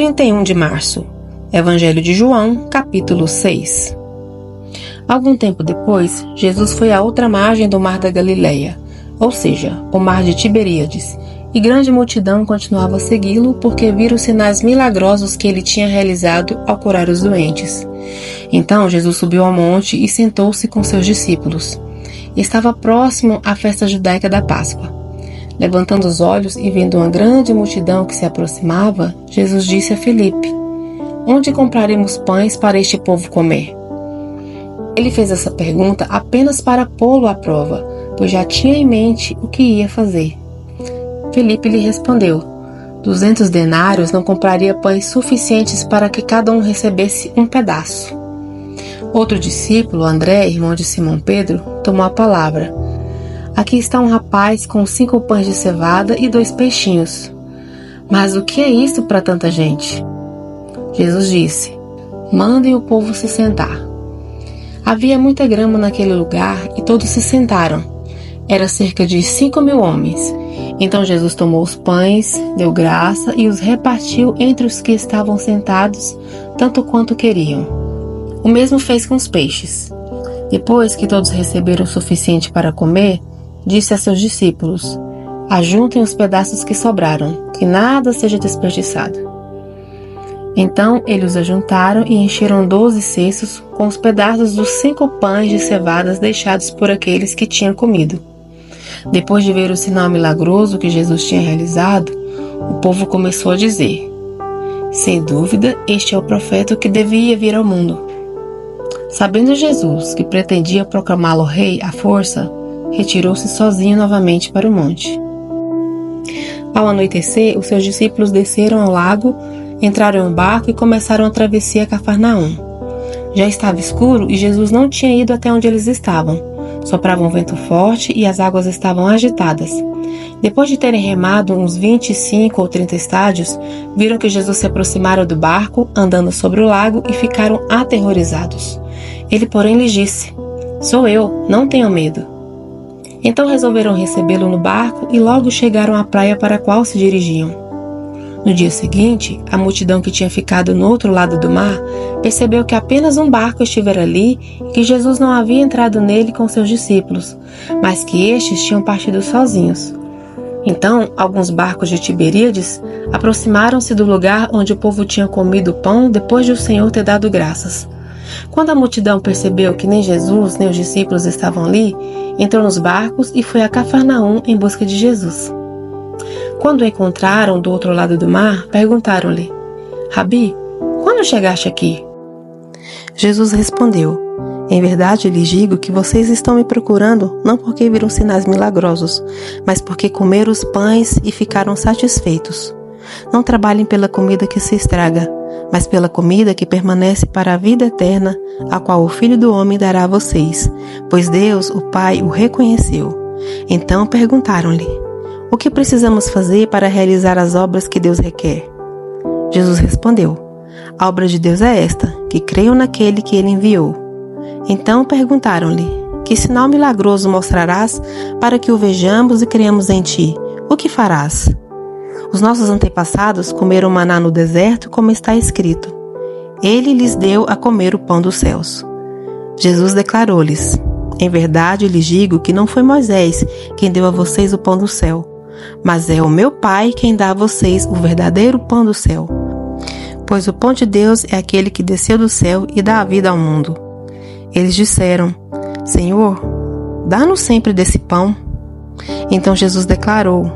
31 de março. Evangelho de João, capítulo 6. Algum tempo depois, Jesus foi à outra margem do mar da Galileia, ou seja, o mar de Tiberíades, e grande multidão continuava a segui-lo porque viram os sinais milagrosos que ele tinha realizado ao curar os doentes. Então Jesus subiu ao monte e sentou-se com seus discípulos. Estava próximo à festa judaica da Páscoa. Levantando os olhos e vendo uma grande multidão que se aproximava, Jesus disse a Filipe: "Onde compraremos pães para este povo comer?" Ele fez essa pergunta apenas para pô-lo à prova, pois já tinha em mente o que ia fazer. Filipe lhe respondeu: 200 denários não compraria pães suficientes para que cada um recebesse um pedaço. Outro discípulo, André, irmão de Simão Pedro, tomou a palavra: "Aqui está um rapaz com 5 pães de cevada e 2 peixinhos. Mas o que é isso para tanta gente?" Jesus disse: "Mandem o povo se sentar." Havia muita grama naquele lugar e todos se sentaram. Era cerca de 5.000 homens. Então Jesus tomou os pães, deu graça e os repartiu entre os que estavam sentados, tanto quanto queriam. O mesmo fez com os peixes. Depois que todos receberam o suficiente para comer, disse a seus discípulos: "Ajuntem os pedaços que sobraram, que nada seja desperdiçado." Então eles os ajuntaram e encheram 12 cestos com os pedaços dos 5 pães de cevadas deixados por aqueles que tinham comido. Depois de ver o sinal milagroso que Jesus tinha realizado, o povo começou a dizer: "Sem dúvida, este é o profeta que devia vir ao mundo." Sabendo Jesus que pretendia proclamá-lo rei à força, retirou-se sozinho novamente para o monte. Ao anoitecer, os seus discípulos desceram ao lago, entraram em um barco e começaram a travessia a Cafarnaum. Já estava escuro e Jesus não tinha ido até onde eles estavam. Soprava um vento forte e as águas estavam agitadas. Depois de terem remado uns 25 ou 30 estádios, viram que Jesus se aproximara do barco, andando sobre o lago, e ficaram aterrorizados. Ele, porém, lhes disse: "Sou eu, não tenham medo." Então resolveram recebê-lo no barco e logo chegaram à praia para a qual se dirigiam. No dia seguinte, a multidão que tinha ficado no outro lado do mar percebeu que apenas um barco estivera ali e que Jesus não havia entrado nele com seus discípulos, mas que estes tinham partido sozinhos. Então, alguns barcos de Tiberíades aproximaram-se do lugar onde o povo tinha comido o pão depois de o Senhor ter dado graças. Quando a multidão percebeu que nem Jesus nem os discípulos estavam ali, entrou nos barcos e foi a Cafarnaum em busca de Jesus. Quando o encontraram do outro lado do mar, perguntaram-lhe: "Rabi, quando chegaste aqui?" Jesus respondeu: "Em verdade lhes digo que vocês estão me procurando não porque viram sinais milagrosos, mas porque comeram os pães e ficaram satisfeitos. Não trabalhem pela comida que se estraga, mas pela comida que permanece para a vida eterna, a qual o Filho do Homem dará a vocês, pois Deus, o Pai, o reconheceu." Então perguntaram-lhe: "O que precisamos fazer para realizar as obras que Deus requer?" Jesus respondeu: "A obra de Deus é esta, que creiam naquele que ele enviou." Então perguntaram-lhe: "Que sinal milagroso mostrarás para que o vejamos e creiamos em ti? O que farás?" "Os nossos antepassados comeram maná no deserto, como está escrito: Ele lhes deu a comer o pão dos céus." Jesus declarou-lhes: "Em verdade lhes digo que não foi Moisés quem deu a vocês o pão do céu, mas é o meu Pai quem dá a vocês o verdadeiro pão do céu. Pois o pão de Deus é aquele que desceu do céu e dá a vida ao mundo." Eles disseram: "Senhor, dá-nos sempre desse pão." Então Jesus declarou: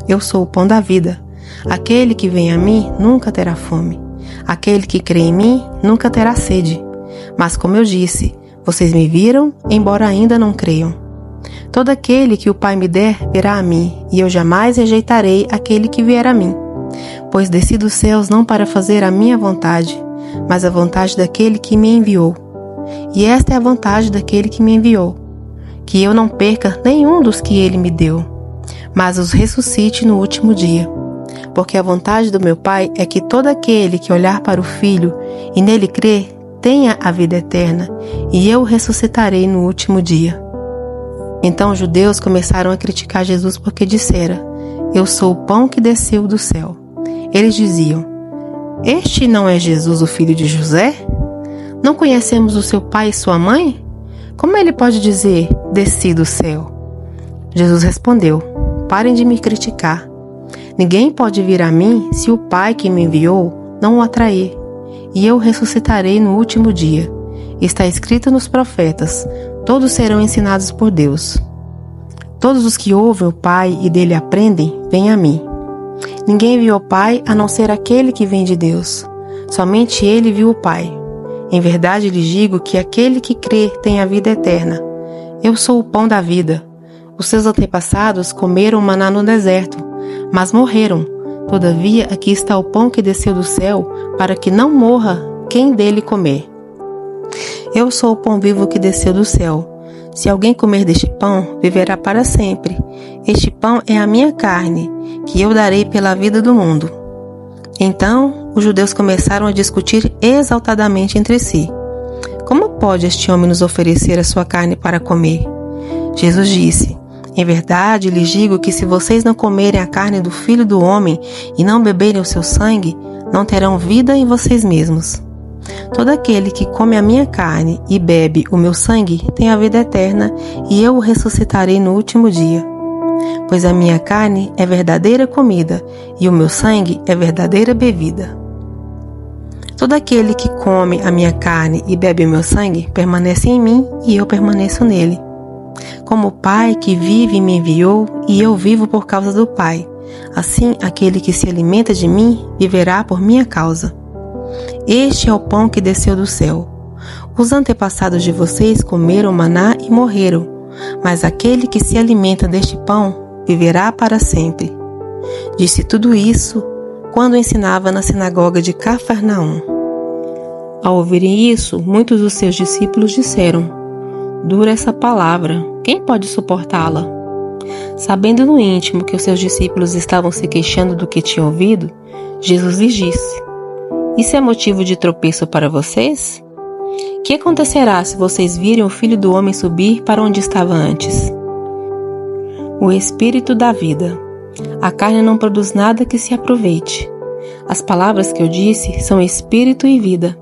"Eu sou o pão da vida. Aquele que vem a mim nunca terá fome. Aquele que crê em mim nunca terá sede. Mas como eu disse, vocês me viram, embora ainda não creiam. Todo aquele que o Pai me der virá a mim, e eu jamais rejeitarei aquele que vier a mim. Pois desci dos céus não para fazer a minha vontade, mas a vontade daquele que me enviou. E esta é a vontade daquele que me enviou, que eu não perca nenhum dos que ele me deu, mas os ressuscite no último dia. Porque a vontade do meu Pai é que todo aquele que olhar para o Filho e nele crer tenha a vida eterna, e eu o ressuscitarei no último dia." Então os judeus começaram a criticar Jesus porque dissera: "Eu sou o pão que desceu do céu." Eles diziam: Este não é Jesus, o filho de José? Não conhecemos o seu pai e sua mãe? Como ele pode dizer, desci do céu? Jesus respondeu, parem de me criticar. Ninguém pode vir a mim se o Pai que me enviou não o atrair, e eu o ressuscitarei no último dia. Está escrito nos profetas, todos serão ensinados por Deus. Todos os que ouvem o Pai e dele aprendem, vêm a mim. Ninguém viu o Pai a não ser aquele que vem de Deus. Somente ele viu o Pai. Em verdade lhes digo que aquele que crê tem a vida eterna. Eu sou o pão da vida. Os seus antepassados comeram maná no deserto, mas morreram. Todavia, aqui está o pão que desceu do céu, para que não morra quem dele comer. Eu sou o pão vivo que desceu do céu. Se alguém comer deste pão, viverá para sempre. Este pão é a minha carne, que eu darei pela vida do mundo. Então, os judeus começaram a discutir exaltadamente entre si. Como pode este homem nos oferecer a sua carne para comer? Jesus disse, em verdade lhes digo que se vocês não comerem a carne do Filho do Homem e não beberem o seu sangue, não terão vida em vocês mesmos. Todo aquele que come a minha carne e bebe o meu sangue tem a vida eterna, e eu o ressuscitarei no último dia. Pois a minha carne é verdadeira comida, e o meu sangue é verdadeira bebida. Todo aquele que come a minha carne e bebe o meu sangue permanece em mim, e eu permaneço nele. Como o Pai que vive me enviou, e eu vivo por causa do Pai, assim aquele que se alimenta de mim viverá por minha causa. Este é o pão que desceu do céu. Os antepassados de vocês comeram maná e morreram, mas aquele que se alimenta deste pão viverá para sempre. Disse tudo isso quando ensinava na sinagoga de Cafarnaum. Ao ouvirem isso, muitos dos seus discípulos disseram, dura essa palavra, quem pode suportá-la? Sabendo no íntimo que os seus discípulos estavam se queixando do que tinham ouvido, Jesus lhes disse, isso é motivo de tropeço para vocês? Que acontecerá se vocês virem o Filho do Homem subir para onde estava antes? O Espírito da vida. A carne não produz nada que se aproveite. As palavras que eu disse são Espírito e vida.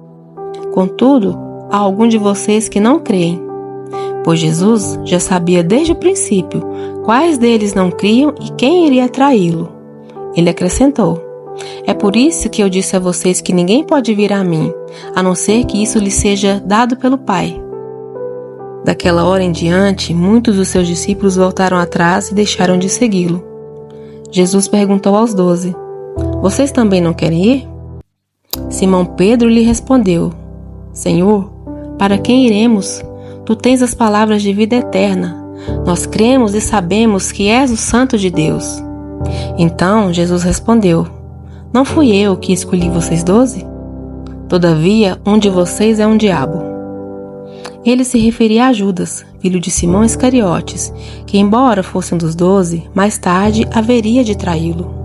Contudo, há algum de vocês que não creem. Pois Jesus já sabia desde o princípio quais deles não criam e quem iria traí-lo. Ele acrescentou, é por isso que eu disse a vocês que ninguém pode vir a mim, a não ser que isso lhe seja dado pelo Pai. Daquela hora em diante, muitos dos seus discípulos voltaram atrás e deixaram de segui-lo. Jesus perguntou aos 12, vocês também não querem ir? Simão Pedro lhe respondeu, Senhor, para quem iremos? Tu tens as palavras de vida eterna. Nós cremos e sabemos que és o Santo de Deus. Então Jesus respondeu, não fui eu que escolhi vocês 12? Todavia, um de vocês é um diabo. Ele se referia a Judas, filho de Simão Iscariotes, que embora fosse um dos 12, mais tarde haveria de traí-lo.